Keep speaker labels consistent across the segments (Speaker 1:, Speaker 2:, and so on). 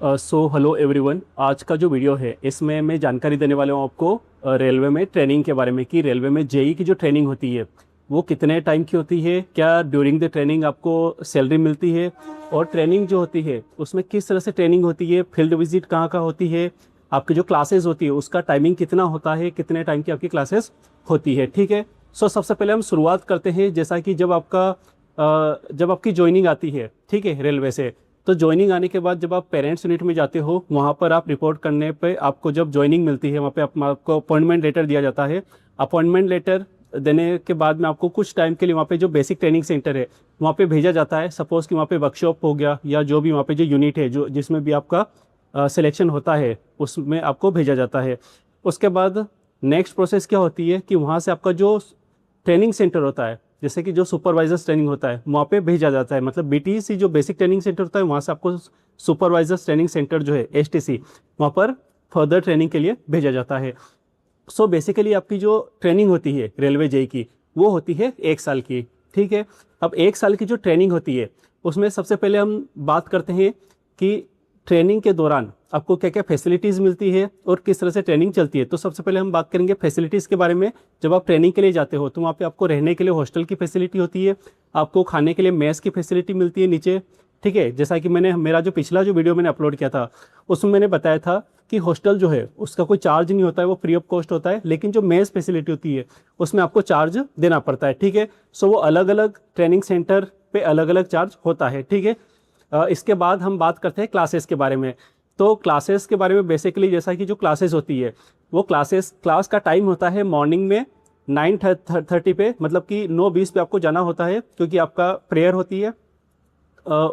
Speaker 1: So hello everyone. आज का जो वीडियो है इसमें मैं जानकारी देने वाला हूँ आपको रेलवे में ट्रेनिंग के बारे में कि रेलवे में जेई की जो ट्रेनिंग होती है वो कितने टाइम की होती है, क्या ड्यूरिंग द ट्रेनिंग आपको सैलरी मिलती है, और ट्रेनिंग जो होती है उसमें किस तरह से ट्रेनिंग होती है, फील्ड विजिट कहाँ कहाँ होती है, आपकी जो क्लासेस होती है उसका टाइमिंग कितना होता है, कितने टाइम की आपकी क्लासेस होती है। ठीक है। सो सबसे पहले हम शुरुआत करते हैं। जैसा कि जब आपकी ज्वाइनिंग आती है, ठीक है, रेलवे से, तो ज्वाइनिंग आने के बाद जब आप पेरेंट्स यूनिट में जाते हो वहाँ पर आप रिपोर्ट करने पे आपको जब ज्वाइनिंग मिलती है वहाँ पे आपको अपॉइंटमेंट लेटर दिया जाता है। अपॉइंटमेंट लेटर देने के बाद में आपको कुछ टाइम के लिए वहाँ पे जो बेसिक ट्रेनिंग सेंटर है वहाँ पे भेजा जाता है। सपोज़ कि वहाँ पे वर्कशॉप हो गया या जो भी वहाँ पे जो यूनिट है जो जिसमें भी आपका सिलेक्शन होता है उसमें आपको भेजा जाता है। उसके बाद नेक्स्ट प्रोसेस क्या होती है कि वहाँ से आपका जो ट्रेनिंग सेंटर होता है, जैसे कि जो सुपरवाइजर्स ट्रेनिंग होता है वहाँ पे भेजा जाता है। मतलब बीटीसी जो बेसिक ट्रेनिंग सेंटर होता है वहाँ से आपको सुपरवाइजर्स ट्रेनिंग सेंटर जो है एसटीसी वहाँ पर फर्दर ट्रेनिंग के लिए भेजा जाता है। सो बेसिकली आपकी जो ट्रेनिंग होती है रेलवे जेई की वो होती है 1 साल की। ठीक है। अब 1 साल की जो ट्रेनिंग होती है उसमें सबसे पहले हम बात करते हैं कि ट्रेनिंग के दौरान आपको क्या क्या फैसिलिटीज़ मिलती है और किस तरह से ट्रेनिंग चलती है। तो सबसे पहले हम बात करेंगे फैसिलिटीज़ के बारे में। जब आप ट्रेनिंग के लिए जाते हो तो वहाँ पे आपको रहने के लिए हॉस्टल की फैसिलिटी होती है, आपको खाने के लिए मेस की फैसिलिटी मिलती है नीचे। ठीक है। जैसा कि मेरा जो पिछला जो वीडियो मैंने अपलोड किया था उसमें मैंने बताया था कि हॉस्टल जो है उसका कोई चार्ज नहीं होता है, वो फ्री ऑफ कॉस्ट होता है, लेकिन जो मेस फैसिलिटी होती है उसमें आपको चार्ज देना पड़ता है। ठीक है। सो वो अलग अलग ट्रेनिंग सेंटर पे अलग अलग चार्ज होता है। ठीक है। इसके बाद हम बात करते हैं क्लासेस के बारे में। तो क्लासेस के बारे में बेसिकली जैसा कि जो क्लासेस होती है वो क्लास का टाइम होता है मॉर्निंग में 9:30 पे, मतलब कि 9:20 पे आपको जाना होता है क्योंकि आपका प्रेयर होती है।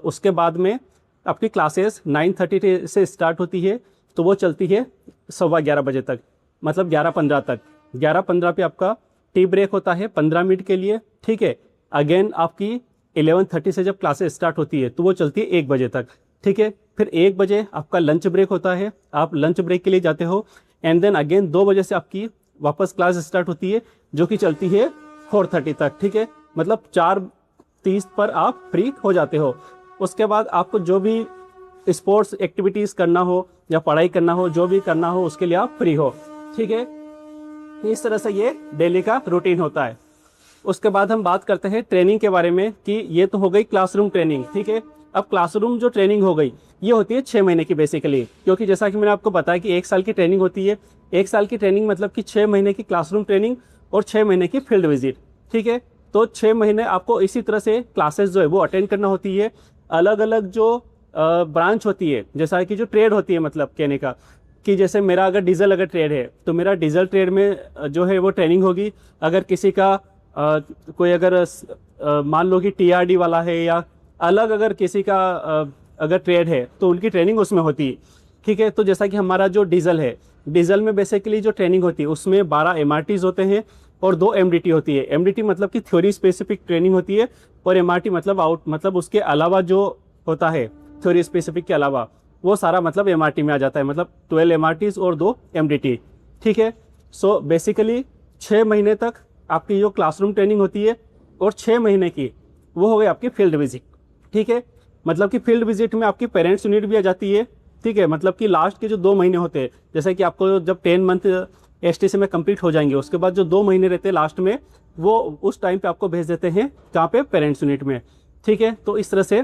Speaker 1: उसके बाद में आपकी क्लासेस 9:30 से स्टार्ट होती है तो वो चलती है 11:15 बजे तक, मतलब 11:15 तक। 11:15 पे आपका टी ब्रेक होता है 15 मिनट के लिए। ठीक है। अगेन आपकी 11:30 से जब क्लासेस स्टार्ट होती है तो वो चलती है 1 बजे तक। ठीक है। फिर 1 बजे आपका लंच ब्रेक होता है, आप लंच ब्रेक के लिए जाते हो। एंड देन अगेन 2 बजे से आपकी वापस क्लास स्टार्ट होती है जो कि चलती है 4:30 तक। ठीक है। मतलब 4:30 पर आप फ्री हो जाते हो। उसके बाद आपको जो भी स्पोर्ट्स एक्टिविटीज़ करना हो या पढ़ाई करना हो, जो भी करना हो उसके लिए आप फ्री हो। ठीक है। इस तरह से ये डेली का रूटीन होता है। उसके बाद हम बात करते हैं ट्रेनिंग के बारे में कि ये तो हो गई क्लासरूम ट्रेनिंग। ठीक है। अब क्लासरूम जो ट्रेनिंग हो गई ये होती है 6 महीने की बेसिकली, क्योंकि जैसा कि मैंने आपको बताया कि 1 साल की ट्रेनिंग होती है। 1 साल की ट्रेनिंग मतलब कि 6 महीने की क्लासरूम ट्रेनिंग और 6 महीने की फील्ड विजिट। ठीक है। तो 6 महीने आपको इसी तरह से क्लासेस जो है वो अटेंड करना होती है। अलग अलग जो ब्रांच होती है, जैसा कि जो ट्रेड होती है, मतलब कहने का कि जैसे मेरा अगर डीजल अगर ट्रेड है तो मेरा डीजल ट्रेड में जो है वो ट्रेनिंग होगी। अगर किसी का कोई अगर मान लो कि टीआरडी वाला है या अलग अगर किसी का अगर ट्रेड है तो उनकी ट्रेनिंग उसमें होती है। ठीक है। तो जैसा कि हमारा जो डीजल है, डीजल में बेसिकली जो ट्रेनिंग होती है उसमें 12 एमआरटीज होते हैं और 2 एमडीटी होती है। एमडीटी मतलब कि थ्योरी स्पेसिफिक ट्रेनिंग होती है और एमआरटी मतलब उसके अलावा जो होता है थ्योरी स्पेसिफिक के अलावा वो सारा मतलब एमआरटी में आ जाता है, मतलब 12 एमआरटीज और 2 एमडीटी। ठीक है। सो बेसिकली 6 महीने तक आपकी जो क्लासरूम ट्रेनिंग होती है और 6 महीने की वो हो गई आपकी फील्ड विजिट। ठीक है। मतलब कि फील्ड विजिट में आपकी पेरेंट्स यूनिट भी आ जाती है। ठीक है। मतलब कि लास्ट के जो 2 महीने होते हैं, जैसे कि आपको जब 10 मंथ एसटीसी में कंप्लीट हो जाएंगे उसके बाद जो 2 महीने रहते हैं लास्ट में वो उस टाइम पे आपको भेज देते हैं जहाँ पे पेरेंट्स यूनिट में। ठीक है। तो इस तरह से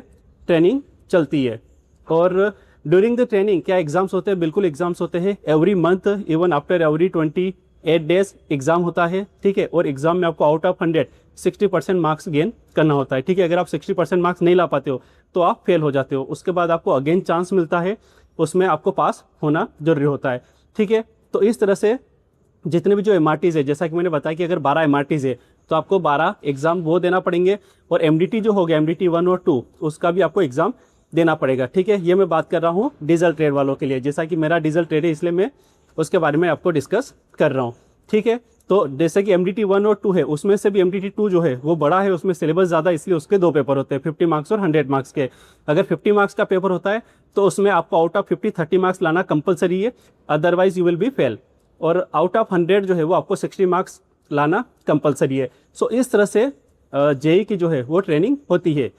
Speaker 1: ट्रेनिंग चलती है। और ड्यूरिंग द ट्रेनिंग क्या एग्जाम्स होते हैं? बिल्कुल एग्जाम्स होते हैं। Every month even after every 28 days exam होता है। ठीक है। और एग्जाम में आपको आउट ऑफ 100 60% मार्क्स गेन करना होता है। ठीक है। अगर आप 60% मार्क्स नहीं ला पाते हो तो आप फेल हो जाते हो। उसके बाद आपको अगेन चांस मिलता है, उसमें आपको पास होना जरूरी होता है। ठीक है। तो इस तरह से जितने भी जो एमआरटीज है, जैसा कि मैंने बताया कि अगर 12 एमआरटीज है तो आपको 12 एग्जाम वो देना पड़ेंगे। और एमडीटी जो हो गया एमडीटी 1 और 2 उसका भी आपको एग्जाम देना पड़ेगा। ठीक है। ये मैं बात कर रहा हूँ डीजल ट्रेड वालों के लिए। जैसा कि मेरा डीजल ट्रेड है इसलिए मैं उसके बारे में आपको डिस्कस कर रहा हूँ। ठीक है। तो जैसे कि एमडीटी 1 और 2 है उसमें से भी एमडीटी 2 जो है वो बड़ा है, उसमें सिलेबस ज़्यादा, इसलिए उसके 2 पेपर होते हैं 50 मार्क्स और 100 मार्क्स के। अगर 50 मार्क्स का पेपर होता है तो उसमें आपको आउट ऑफ 50 30 मार्क्स लाना कंपलसरी है, otherwise you will be fail. और आउट ऑफ 100 जो है वो आपको 60 मार्क्स लाना कंपलसरी है। सो इस तरह से जेई की जो है वो ट्रेनिंग होती है।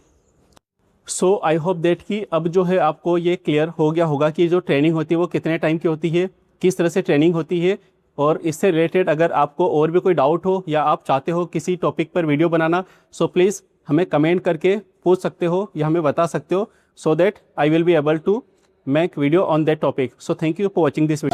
Speaker 1: सो आई होप दैट कि अब जो है आपको ये क्लियर हो गया होगा कि जो ट्रेनिंग होती है वो कितने टाइम की होती है, किस तरह से ट्रेनिंग होती है। और इससे रिलेटेड अगर आपको और भी कोई डाउट हो या आप चाहते हो किसी टॉपिक पर वीडियो बनाना, सो प्लीज़ हमें कमेंट करके पूछ सकते हो या हमें बता सकते हो, so that I will be able to make video on that topic. So thank you for watching this video.